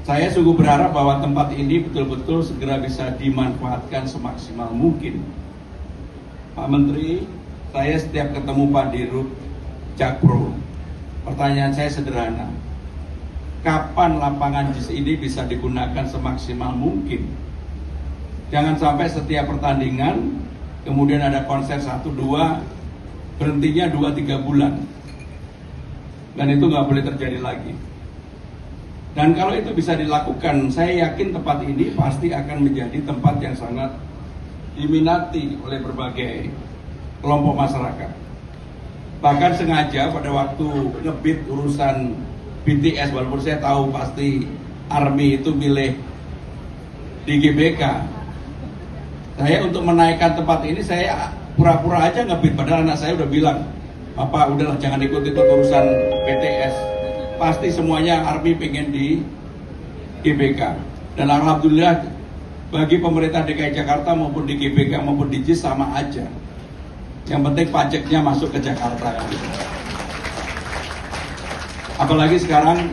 Saya sungguh berharap bahwa tempat ini betul-betul segera bisa dimanfaatkan semaksimal mungkin. Pak Menteri, saya setiap ketemu Pak Dirut Jakpro, pertanyaan saya sederhana. Kapan lapangan JIS ini bisa digunakan semaksimal mungkin? Jangan sampai setiap pertandingan, kemudian ada konser 1-2, berhentinya 2-3 bulan. Dan itu nggak boleh terjadi lagi. Dan kalau itu bisa dilakukan, saya yakin tempat ini pasti akan menjadi tempat yang sangat diminati oleh berbagai kelompok masyarakat. Bahkan sengaja pada waktu ngebit urusan BTS, walaupun saya tahu pasti ARMY itu milih di GBK, saya untuk menaikkan tempat ini saya pura-pura aja ngebit, padahal anak saya udah bilang, Bapak udahlah jangan ikut urusan BTS, pasti semuanya ARMY pengen di GBK. Dan alhamdulillah bagi pemerintah DKI Jakarta maupun di GBK maupun di JIS sama aja. Yang penting pajaknya masuk ke Jakarta. Apalagi sekarang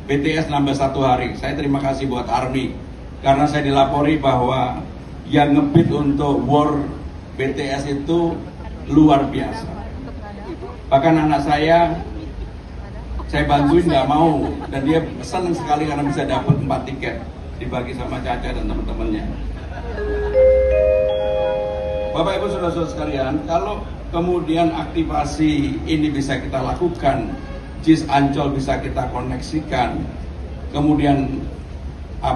BTS nambah 1 hari. Saya terima kasih buat ARMY karena saya dilapori bahwa yang ngebit untuk war BTS itu luar biasa. Bahkan anak saya bantuin nggak mau, dan dia senang sekali karena bisa dapat 4 tiket dibagi sama Caca dan teman-temannya. Bapak Ibu Saudara-saudara sekalian, kalau kemudian aktivasi ini bisa kita lakukan, JIS Ancol bisa kita koneksikan, kemudian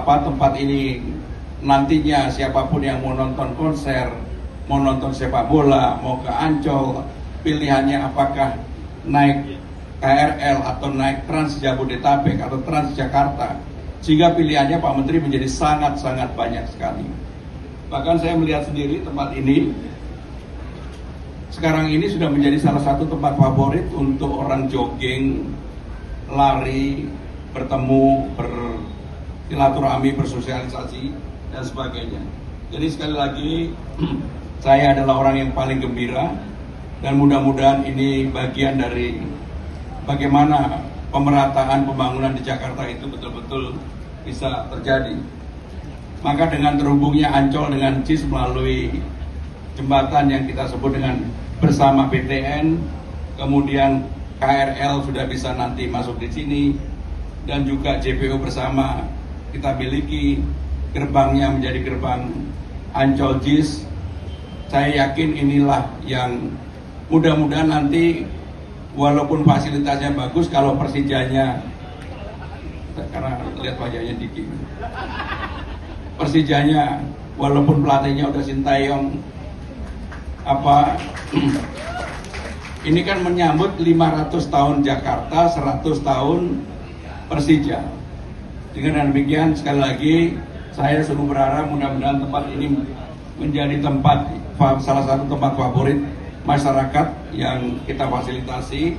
tempat ini nantinya siapapun yang mau nonton konser, mau nonton sepak bola, mau ke Ancol, pilihannya apakah naik KRL atau naik Trans Jabodetabek atau Trans Jakarta, sehingga pilihannya Pak Menteri menjadi sangat-sangat banyak sekali. Bahkan saya melihat sendiri tempat ini sekarang ini sudah menjadi salah satu tempat favorit untuk orang jogging, lari, bertemu, bersilaturahmi, bersosialisasi dan sebagainya. Jadi sekali lagi saya adalah orang yang paling gembira dan mudah-mudahan ini bagian dari bagaimana pemerataan pembangunan di Jakarta itu betul-betul bisa terjadi. Maka dengan terhubungnya Ancol dengan JIS melalui jembatan yang kita sebut dengan bersama BTN, kemudian KRL sudah bisa nanti masuk di sini, dan juga JPO bersama kita miliki, gerbangnya menjadi gerbang Ancol JIS. Saya yakin inilah yang mudah-mudahan nanti walaupun fasilitasnya bagus, kalau Persijanya, karena lihat wajahnya Diki, Persijanya walaupun pelatihnya udah Sintayong, ini kan menyambut 500 tahun Jakarta, 100 tahun Persija. Dengan demikian sekali lagi saya sungguh berharap mudah-mudahan tempat ini menjadi salah satu tempat favorit masyarakat yang kita fasilitasi.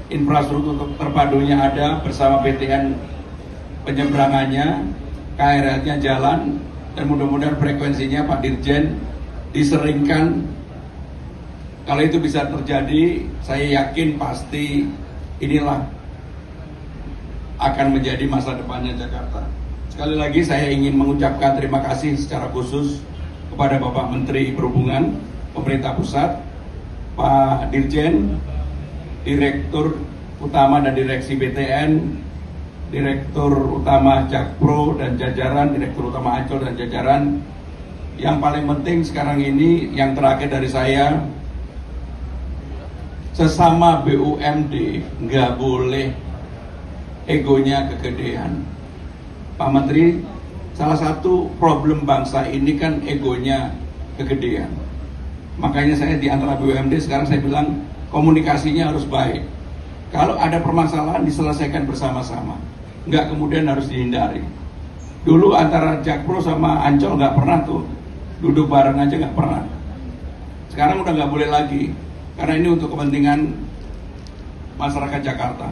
Infrastruktur terpadunya ada bersama BTN, penyeberangannya, KRL-nya jalan, dan mudah-mudahan frekuensinya Pak Dirjen diseringkan. Kalau itu bisa terjadi, saya yakin pasti inilah akan menjadi masa depannya Jakarta. Sekali lagi saya ingin mengucapkan terima kasih secara khusus kepada Bapak Menteri Perhubungan, Pemerintah Pusat, Pak Dirjen, Direktur Utama dan Direksi BTN, Direktur Utama Jakpro dan jajaran, Direktur Utama Ancol dan jajaran. Yang paling penting sekarang ini, yang terakhir dari saya, sesama BUMD nggak boleh egonya kegedean. Pak Menteri, salah satu problem bangsa ini kan egonya kegedean. Makanya saya di antara BUMD sekarang saya bilang komunikasinya harus baik. Kalau ada permasalahan diselesaikan bersama-sama, nggak kemudian harus dihindari. Dulu antara Jakpro sama Ancol nggak pernah tuh duduk bareng aja, nggak pernah. Sekarang udah nggak boleh lagi, karena ini untuk kepentingan masyarakat Jakarta.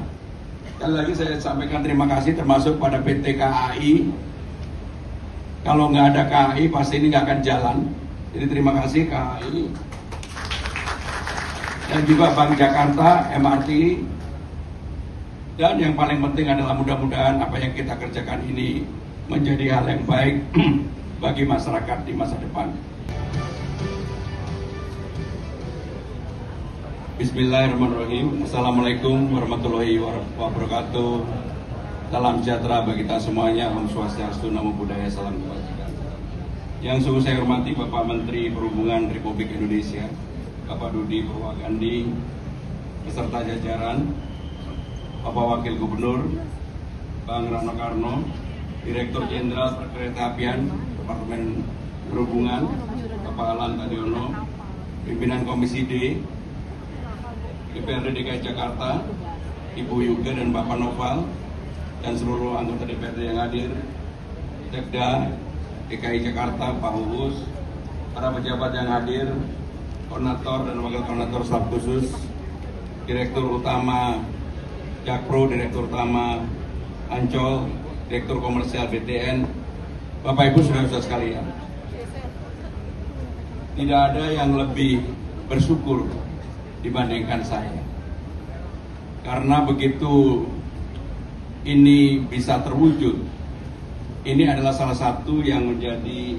Sekali lagi saya sampaikan terima kasih termasuk pada PT KAI. Kalau nggak ada KAI pasti ini nggak akan jalan. Jadi terima kasih KAI dan juga Bank Jakarta, MRT, Dan yang paling penting adalah mudah-mudahan apa yang kita kerjakan ini menjadi hal yang baik bagi masyarakat di masa depan. Bismillahirrahmanirrahim. Assalamualaikum warahmatullahi wabarakatuh. Salam sejahtera bagi kita semuanya. Om Swastiastu, Namo Buddhaya, salam kebajikan. Yang sungguh saya hormati Bapak Menteri Perhubungan Republik Indonesia, Bapak Dudi Purwagandi, beserta jajaran, Bapak Wakil Gubernur, Bang Rano Karno, Direktur Jenderal Perkeretaapian Departemen Perhubungan, Bapak Alan Tadiono, Pimpinan Komisi D, DPRD DKI Jakarta, Ibu Yuga dan Bapak Noval, dan seluruh anggota DPRD yang hadir, Sekda DKI Jakarta, Pak Hugus, para pejabat yang hadir, koordinator dan wakil koordinator staf khusus, Direktur Utama Jakpro, Direktur Utama Ancol, Direktur Komersial BTN, Bapak Ibu saudara-saudara sekalian. Tidak ada yang lebih bersyukur dibandingkan saya, karena begitu ini bisa terwujud, ini adalah salah satu yang menjadi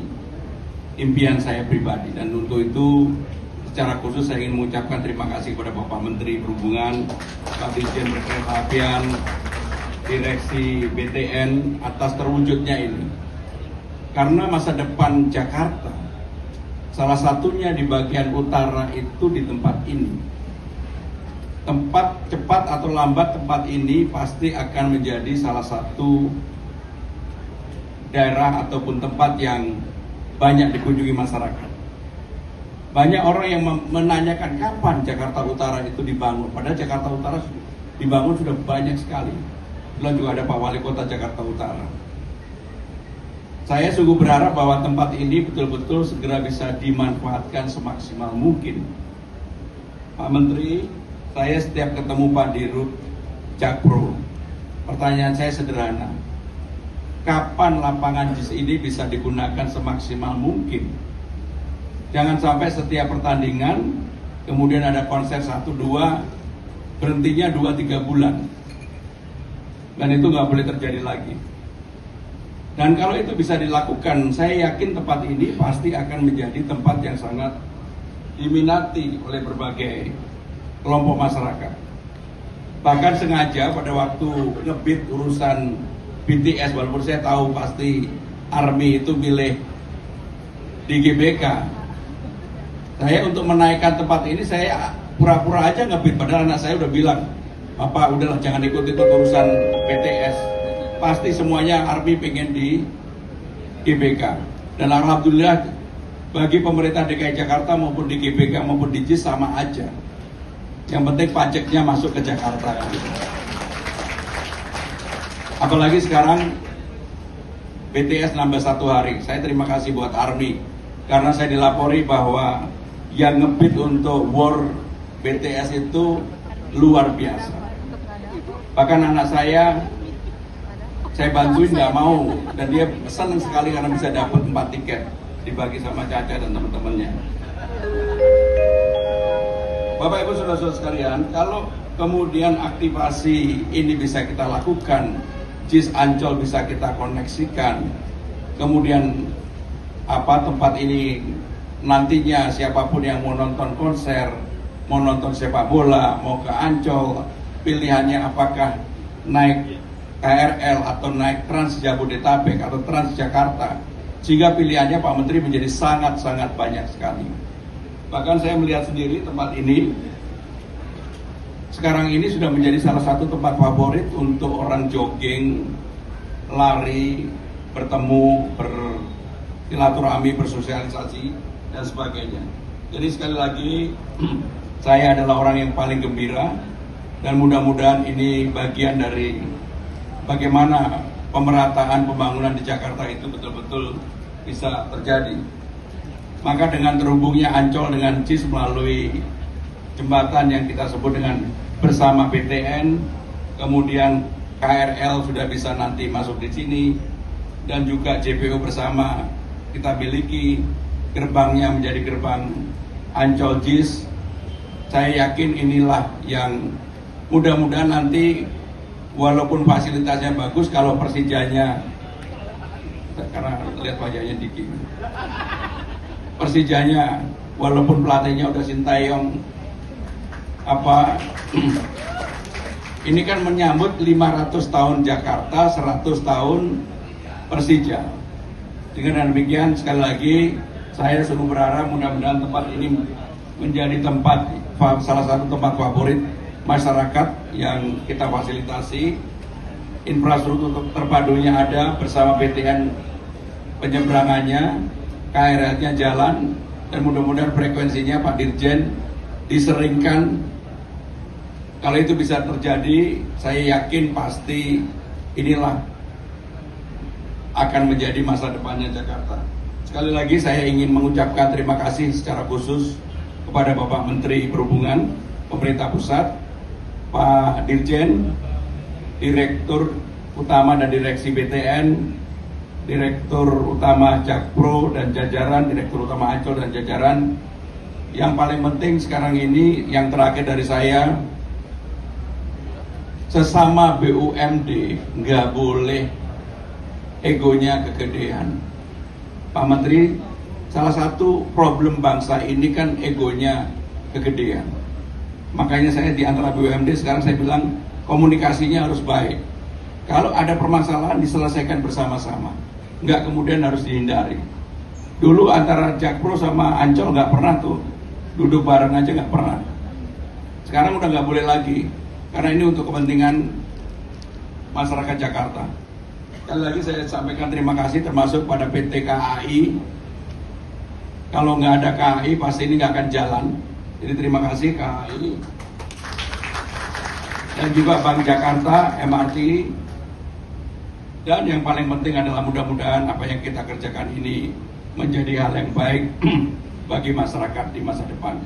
impian saya pribadi, dan untuk itu secara khusus saya ingin mengucapkan terima kasih kepada Bapak Menteri Perhubungan, Pak Dirjen Perkeretaapian, Direksi BTN atas terwujudnya ini. Karena masa depan Jakarta salah satunya di bagian utara itu di tempat ini. Tempat cepat atau lambat tempat ini pasti akan menjadi salah satu daerah ataupun tempat yang banyak dikunjungi masyarakat. Banyak orang yang menanyakan kapan Jakarta Utara itu dibangun. Padahal Jakarta Utara dibangun sudah banyak sekali. Kemudian juga ada Pak Wali Kota Jakarta Utara. Saya sungguh berharap bahwa tempat ini betul-betul segera bisa dimanfaatkan semaksimal mungkin. Pak Menteri, saya setiap ketemu Pak Dirut Jakpro, pertanyaan saya sederhana. Kapan lapangan JIS ini bisa digunakan semaksimal mungkin? Jangan sampai setiap pertandingan kemudian ada konser 1-2, berhentinya 2-3 bulan. Dan itu nggak boleh terjadi lagi. Dan kalau itu bisa dilakukan, saya yakin tempat ini pasti akan menjadi tempat yang sangat diminati oleh berbagai kelompok masyarakat. Bahkan sengaja pada waktu ngebit urusan BTS, walaupun saya tahu pasti Army itu milih di GBK, saya untuk menaikkan tempat ini saya pura-pura aja ngebit, padahal anak saya udah bilang, Bapak udahlah jangan ikut-ikut urusan BTS, pasti semuanya Army pengen di GBK. Dan alhamdulillah bagi pemerintah DKI Jakarta maupun di GBK maupun di JIS sama aja. Yang penting pajaknya masuk ke Jakarta. Apalagi sekarang BTS nambah 1 hari. Saya terima kasih buat Army, karena saya dilapori bahwa yang ngebit untuk war BTS itu luar biasa. Bahkan anak saya bantuin nggak mau, dan dia senang sekali karena bisa dapat 4 tiket dibagi sama Caca dan teman-temannya. Bapak Ibu saudara-saudara sekalian, kalau kemudian aktivasi ini bisa kita lakukan, JIS Ancol bisa kita koneksikan, kemudian tempat ini nantinya siapapun yang mau nonton konser, mau nonton sepak bola, mau ke Ancol, pilihannya apakah naik KRL atau naik Trans Jabodetabek atau Trans Jakarta, sehingga pilihannya Pak Menteri menjadi sangat-sangat banyak sekali. Bahkan saya melihat sendiri tempat ini sekarang ini sudah menjadi salah satu tempat favorit untuk orang jogging, lari, bertemu, bersilaturahmi, bersosialisasi dan sebagainya. Jadi sekali lagi saya adalah orang yang paling gembira, dan mudah-mudahan ini bagian dari bagaimana pemerataan pembangunan di Jakarta itu betul-betul bisa terjadi. Maka dengan terhubungnya Ancol dengan JIS melalui jembatan yang kita sebut dengan bersama BTN, kemudian KRL sudah bisa nanti masuk di sini, dan juga JPO bersama kita miliki, gerbangnya menjadi gerbang Ancol JIS. Saya yakin inilah yang mudah-mudahan nanti walaupun fasilitasnya bagus, kalau Persijanya, karena lihat wajahnya Diki, Persijanya walaupun pelatihnya udah Sintayong ini kan menyambut 500 tahun Jakarta, 100 tahun Persija. Dengan demikian sekali lagi saya sungguh berharap mudah-mudahan tempat ini menjadi salah satu tempat favorit masyarakat yang kita fasilitasi. Infrastruktur terpadunya ada bersama PTN penyeberangannya, KRL-nya jalan, dan mudah-mudahan frekuensinya Pak Dirjen diseringkan. Kalau itu bisa terjadi, saya yakin pasti inilah akan menjadi masa depannya Jakarta. Sekali lagi saya ingin mengucapkan terima kasih secara khusus kepada Bapak Menteri Perhubungan, Pemerintah Pusat, Pak Dirjen, Direktur Utama dan Direksi BTN, Direktur Utama Jakpro dan jajaran, Direktur Utama Ancol dan jajaran. Yang paling penting sekarang ini, yang terakhir dari saya, sesama BUMD nggak boleh egonya kegedean. Pak Menteri, salah satu problem bangsa ini kan egonya kegedean. Makanya saya di antara BUMD sekarang saya bilang komunikasinya harus baik. Kalau ada permasalahan diselesaikan bersama-sama, nggak kemudian harus dihindari. Dulu antara Jakpro sama Ancol nggak pernah tuh duduk bareng aja, nggak pernah. Sekarang udah nggak boleh lagi, karena ini untuk kepentingan masyarakat Jakarta. Sekali lagi saya sampaikan terima kasih termasuk pada PT KAI. Kalau nggak ada KAI pasti ini nggak akan jalan. Jadi terima kasih KAI. Dan juga Bank Jakarta, MRT. Dan yang paling penting adalah mudah-mudahan apa yang kita kerjakan ini menjadi hal yang baik bagi masyarakat di masa depan.